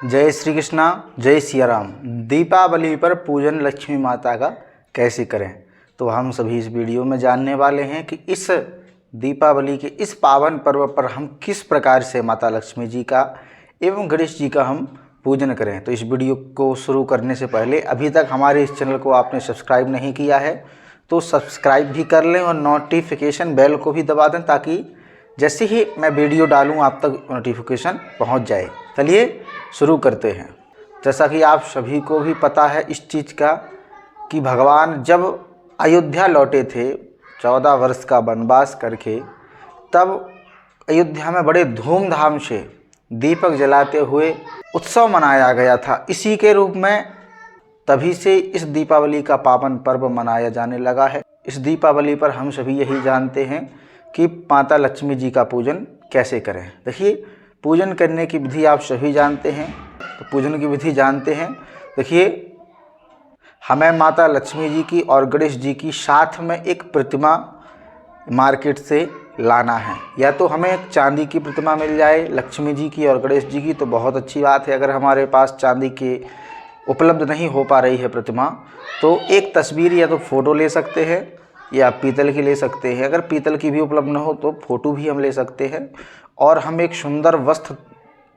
जय श्री कृष्णा, जय सिया राम। दीपावली पर पूजन लक्ष्मी माता का कैसे करें, तो हम सभी इस वीडियो में जानने वाले हैं कि इस दीपावली के इस पावन पर्व पर हम किस प्रकार से माता लक्ष्मी जी का एवं गणेश जी का हम पूजन करें। तो इस वीडियो को शुरू करने से पहले अभी तक हमारे इस चैनल को आपने सब्सक्राइब नहीं किया है तो सब्सक्राइब भी कर लें और नोटिफिकेशन बेल को भी दबा दें, ताकि जैसे ही मैं वीडियो डालूं आप तक नोटिफिकेशन पहुंच जाए। चलिए शुरू करते हैं। जैसा कि आप सभी को भी पता है इस चीज़ का कि भगवान जब अयोध्या लौटे थे 14 वर्ष का वनवास करके, तब अयोध्या में बड़े धूमधाम से दीपक जलाते हुए उत्सव मनाया गया था। इसी के रूप में तभी से इस दीपावली का पावन पर्व मनाया जाने लगा है। इस दीपावली पर हम सभी यही जानते हैं कि माता लक्ष्मी जी का पूजन कैसे करें। देखिए, पूजन करने की विधि आप सभी जानते हैं, तो पूजन की विधि जानते हैं। देखिए, हमें माता लक्ष्मी जी की और गणेश जी की साथ में एक प्रतिमा मार्केट से लाना है। या तो हमें एक चांदी की प्रतिमा मिल जाए लक्ष्मी जी की और गणेश जी की तो बहुत अच्छी बात है। अगर हमारे पास चांदी के उपलब्ध नहीं हो पा रही है प्रतिमा, तो एक तस्वीर या तो फ़ोटो ले सकते हैं या पीतल की ले सकते हैं। अगर पीतल की भी उपलब्ध न हो तो फ़ोटो भी हम ले सकते हैं। और हम एक सुंदर वस्त्र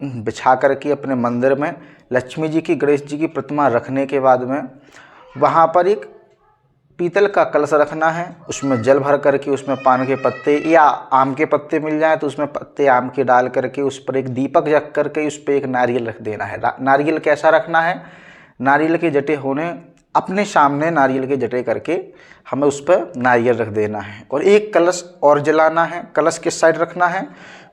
बिछा करके अपने मंदिर में लक्ष्मी जी की गणेश जी की प्रतिमा रखने के बाद में वहाँ पर एक पीतल का कलश रखना है। उसमें जल भर करके उसमें पान के पत्ते या आम के पत्ते मिल जाए तो उसमें पत्ते आम के डाल करके उस पर एक दीपक रख करके उस पर एक नारियल रख देना है। नारियल कैसा रखना है, नारियल के जटे होने अपने सामने नारियल के जटे करके हमें उस पर नारियल रख देना है। और एक कलश और जलाना है। कलश किस साइड रखना है,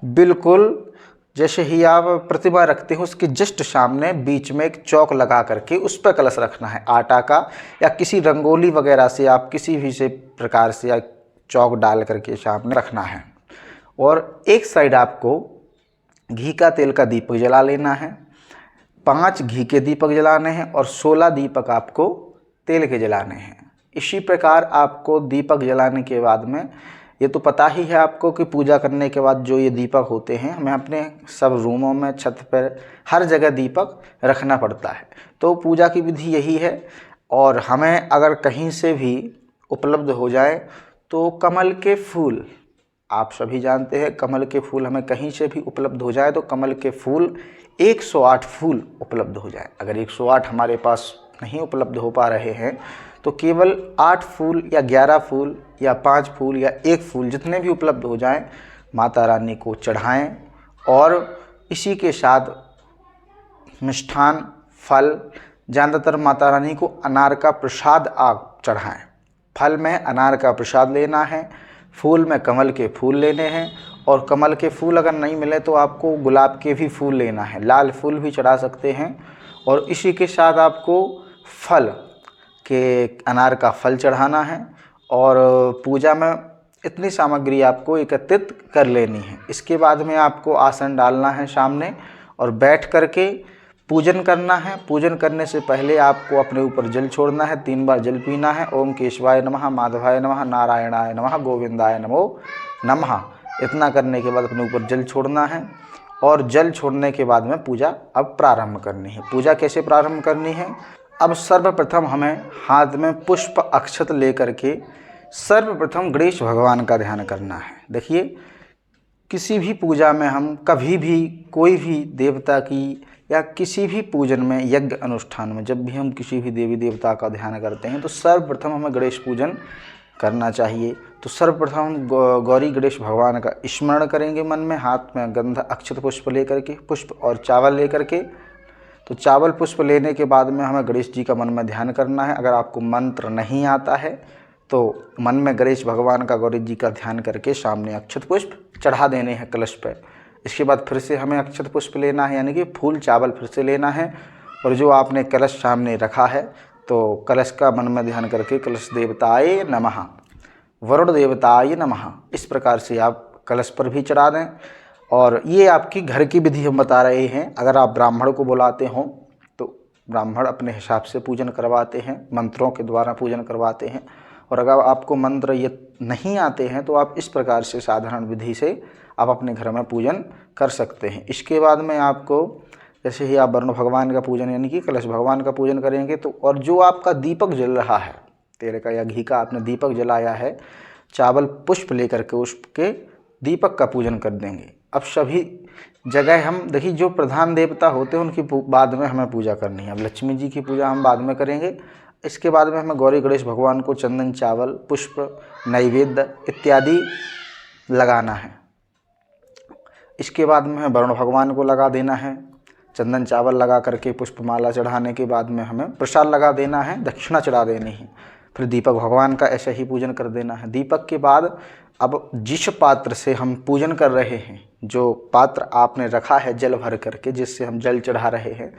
बिल्कुल जैसे ही आप प्रतिमा रखते हो उसके जस्ट सामने बीच में एक चौक लगा करके उस पर कलश रखना है। आटा का या किसी रंगोली वगैरह से आप किसी भी से प्रकार से या चौक डाल करके सामने रखना है। और एक साइड आपको घी का तेल का दीपक जला लेना है। 5 घी के दीपक जलाने हैं और 16 दीपक आपको तेल के जलाने हैं। इसी प्रकार आपको दीपक जलाने के बाद में, ये तो पता ही है आपको कि पूजा करने के बाद जो ये दीपक होते हैं हमें अपने सब रूमों में, छत पर, हर जगह दीपक रखना पड़ता है। तो पूजा की विधि यही है। और हमें अगर कहीं से भी उपलब्ध हो जाए तो कमल के फूल, आप सभी जानते हैं कमल के फूल हमें कहीं से भी उपलब्ध हो जाए तो कमल के फूल 108 फूल उपलब्ध हो जाए। अगर 108 हमारे पास नहीं उपलब्ध हो पा रहे हैं तो केवल 8 फूल या 11 फूल या 5 फूल या 1 फूल जितने भी उपलब्ध हो जाएं माता रानी को चढ़ाएं। और इसी के साथ मिष्ठान, फल, ज़्यादातर माता रानी को अनार का प्रसाद आप चढ़ाएं। फल में अनार का प्रसाद लेना है, फूल में कमल के फूल लेने हैं। और कमल के फूल अगर नहीं मिले तो आपको गुलाब के भी फूल लेना है, लाल फूल भी चढ़ा सकते हैं। और इसी के साथ आपको फल के अनार का फल चढ़ाना है। और पूजा में इतनी सामग्री आपको एकत्रित कर लेनी है। इसके बाद में आपको आसन डालना है सामने और बैठ करके पूजन करना है। पूजन करने से पहले आपको अपने ऊपर जल छोड़ना है, 3 बार जल पीना है। ओम केशवाय नमः, माधवाय नमः, नारायणाय नमः, गोविंदाय नमो नमः। इतना करने के बाद अपने ऊपर जल छोड़ना है। और जल छोड़ने के बाद में पूजा अब प्रारंभ करनी है। पूजा कैसे प्रारंभ करनी है, अब सर्वप्रथम हमें हाथ में पुष्प अक्षत लेकर के सर्वप्रथम गणेश भगवान का ध्यान करना है। देखिए, किसी भी पूजा में हम कभी भी कोई भी देवता की या किसी भी पूजन में, यज्ञ अनुष्ठान में, जब भी हम किसी भी देवी देवता का ध्यान करते हैं तो सर्वप्रथम हमें गणेश पूजन करना चाहिए। तो सर्वप्रथम हम गौरी गणेश भगवान का स्मरण करेंगे मन में, हाथ में गंध अक्षत पुष्प लेकर के, पुष्प और चावल लेकर के। तो चावल पुष्प लेने के बाद में हमें गणेश जी का मन में ध्यान करना है। अगर आपको मंत्र नहीं आता है तो मन में गणेश भगवान का, गौरी जी का ध्यान करके सामने अक्षत पुष्प चढ़ा देने हैं कलश पर। इसके बाद फिर से हमें अक्षत पुष्प लेना है, यानी कि फूल चावल फिर से लेना है। और जो आपने कलश सामने रखा है तो कलश का मन में ध्यान करके कलश देवताय नमः, वरुण देवताय नमः, इस प्रकार से आप कलश पर भी चढ़ा दें। और ये आपकी घर की विधि हम बता रहे हैं। अगर आप ब्राह्मण को बुलाते हों तो ब्राह्मण अपने हिसाब से पूजन करवाते हैं, मंत्रों के द्वारा पूजन करवाते हैं। और अगर आपको मंत्र ये नहीं आते हैं तो आप इस प्रकार से साधारण विधि से आप अपने घर में पूजन कर सकते हैं। इसके बाद में आपको जैसे ही आप वरुण भगवान का पूजन यानी कि कलश भगवान का पूजन करेंगे तो और जो आपका दीपक जल रहा है, तेल का या घी का आपने दीपक जलाया है, चावल पुष्प लेकर के उसके दीपक का पूजन कर देंगे। अब सभी जगह हम देखिए जो प्रधान देवता होते हैं उनकी बाद में हमें पूजा करनी है। अब लक्ष्मी जी की पूजा हम बाद में करेंगे। इसके बाद में हमें गौरी गणेश भगवान को चंदन, चावल, पुष्प, नैवेद्य इत्यादि लगाना है। इसके बाद में हमें वरुण भगवान को लगा देना है। चंदन चावल लगा करके पुष्पमाला चढ़ाने के बाद में हमें प्रसाद लगा देना है, दक्षिणा चढ़ा देनी है। फिर दीपक भगवान का ऐसे ही पूजन कर देना है। दीपक के बाद अब जिस पात्र से हम पूजन कर रहे हैं, जो पात्र आपने रखा है जल भर करके जिससे हम जल चढ़ा रहे हैं,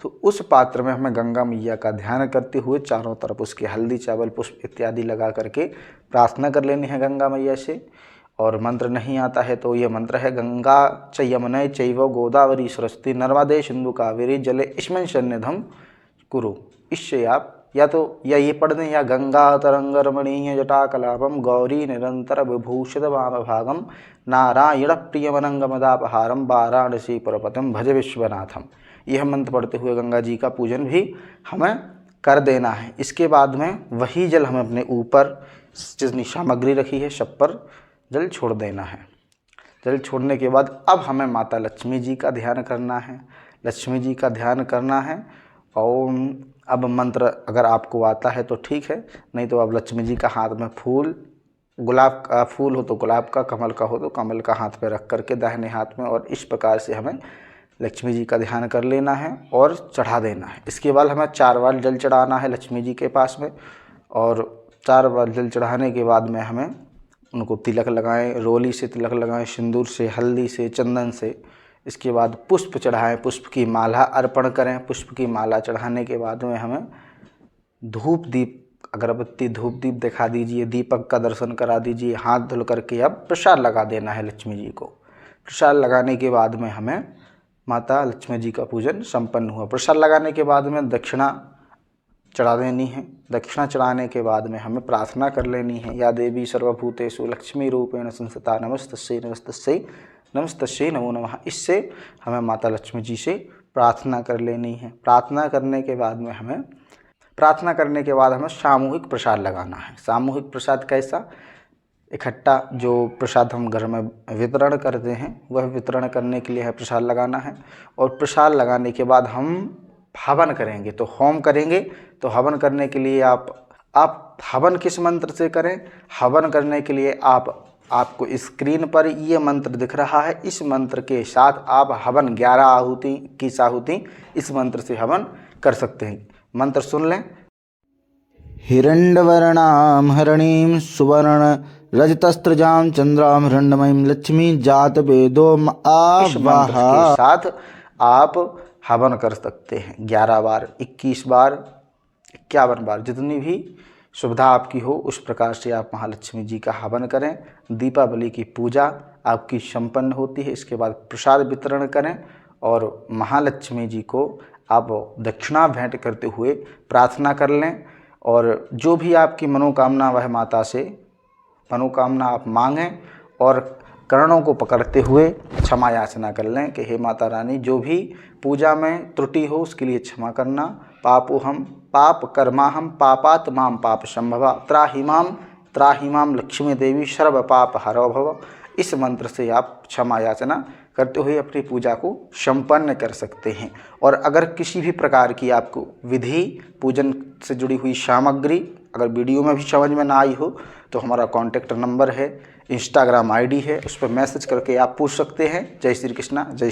तो उस पात्र में हमें गंगा मैया का ध्यान करते हुए चारों तरफ उसके हल्दी, चावल, पुष्प इत्यादि लगा करके प्रार्थना कर लेनी है गंगा मैया से। और मंत्र नहीं आता है तो ये मंत्र है, गंगा च यमुने चैव गोदावरी सरस्वती नर्मदे सिंधु कावेरी जले अस्मिन् सन्निधं कुरु। इससे आप या तो ये पढ़ दें या गंगा तरंग रमणीय जटाकलापम गौरी निरंतर विभूषित वामभागम नारायण प्रियमनंगमदापहारम वाराणसी पुरपतम भज विश्वनाथम। यह मंत्र पढ़ते हुए गंगा जी का पूजन भी हमें कर देना है। इसके बाद में वही जल हमें अपने ऊपर जितनी सामग्री रखी है सब पर जल छोड़ देना है। जल छोड़ने के बाद अब हमें माता लक्ष्मी जी का ध्यान करना है। लक्ष्मी जी का ध्यान करना है। ओम, अब मंत्र अगर आपको आता है तो ठीक है, नहीं तो अब लक्ष्मी जी का हाथ में फूल, गुलाब का फूल हो तो गुलाब का, कमल का हो तो कमल का हाथ पे रख करके दाहिने हाथ में, और इस प्रकार से हमें लक्ष्मी जी का ध्यान कर लेना है और चढ़ा देना है। इसके बाद हमें 4 बार जल चढ़ाना है लक्ष्मी जी के पास में, और 4 बार जल चढ़ाने के बाद में हमें उनको तिलक लगाएं, रोली से तिलक लगाएं, सिंदूर से, हल्दी से, चंदन से। इसके बाद पुष्प चढ़ाएं, पुष्प की माला अर्पण करें। पुष्प की माला चढ़ाने के बाद में हमें धूप दीप, अगरबत्ती, धूप दीप दिखा दीजिए, दीपक का दर्शन करा दीजिए, हाथ धुल करके अब प्रसाद लगा देना है लक्ष्मी जी को। प्रसाद लगाने के बाद में हमें माता लक्ष्मी जी का पूजन संपन्न हुआ। प्रसाद लगाने के बाद में दक्षिणा चढ़ा देनी है। दक्षिणा चढ़ाने के बाद में हमें प्रार्थना कर लेनी है, या देवी सर्वभूतेषु लक्ष्मी रूपेण संस्थिता नमस्तस्यै नमस्तस्यै नमस्तस्यै नमो नमः। इससे हमें माता लक्ष्मी जी से प्रार्थना कर लेनी है। प्रार्थना करने के बाद में हमें सामूहिक प्रसाद लगाना है। सामूहिक प्रसाद कैसा? इकट्ठा जो प्रसाद हम घर में वितरण करते हैं वह वितरण करने के लिए है प्रसाद लगाना है। और प्रसाद लगाने के बाद हम हवन करेंगे, तो होम करेंगे। तो हवन करने के लिए आप हवन किस मंत्र से करें? हवन करने के लिए आपको स्क्रीन पर ये मंत्र दिख रहा है, इस मंत्र के साथ आप हवन 11 आहुति की आहुति इस मंत्र से हवन कर सकते हैं। मंत्र सुन लें। हिरण्यवर्णां हरणीं सुवर्ण रजतस्त्रजां चंद्रां हिरण्मयीं लक्ष्मी जात वेदो आवाहा के साथ आप हवन कर सकते हैं 11 बार, 21 बार, 51 बार, जितनी भी सुविधा आपकी हो उस प्रकार से आप महालक्ष्मी जी का हवन करें। दीपावली की पूजा आपकी संपन्न होती है। इसके बाद प्रसाद वितरण करें और महालक्ष्मी जी को आप दक्षिणा भेंट करते हुए प्रार्थना कर लें। और जो भी आपकी मनोकामना वह माता से मनोकामना आप मांगें और करणों को पकड़ते हुए क्षमा याचना कर लें कि हे माता रानी, जो भी पूजा में त्रुटि हो उसके लिए क्षमा करना। पापोहम पाप कर्माहम पापात् माम पाप संभवा त्राहि माम लक्ष्मी देवी सर्व पाप हरो भव। इस मंत्र से आप क्षमा याचना करते हुए अपनी पूजा को संपन्न कर सकते हैं। और अगर किसी भी प्रकार की आपको विधि पूजन से जुड़ी हुई सामग्री अगर वीडियो में भी समझ में ना आई हो तो हमारा कॉन्टैक्ट नंबर है, इंस्टाग्राम आईडी है, उस पर मैसेज करके आप पूछ सकते हैं। जय श्री कृष्णा। जय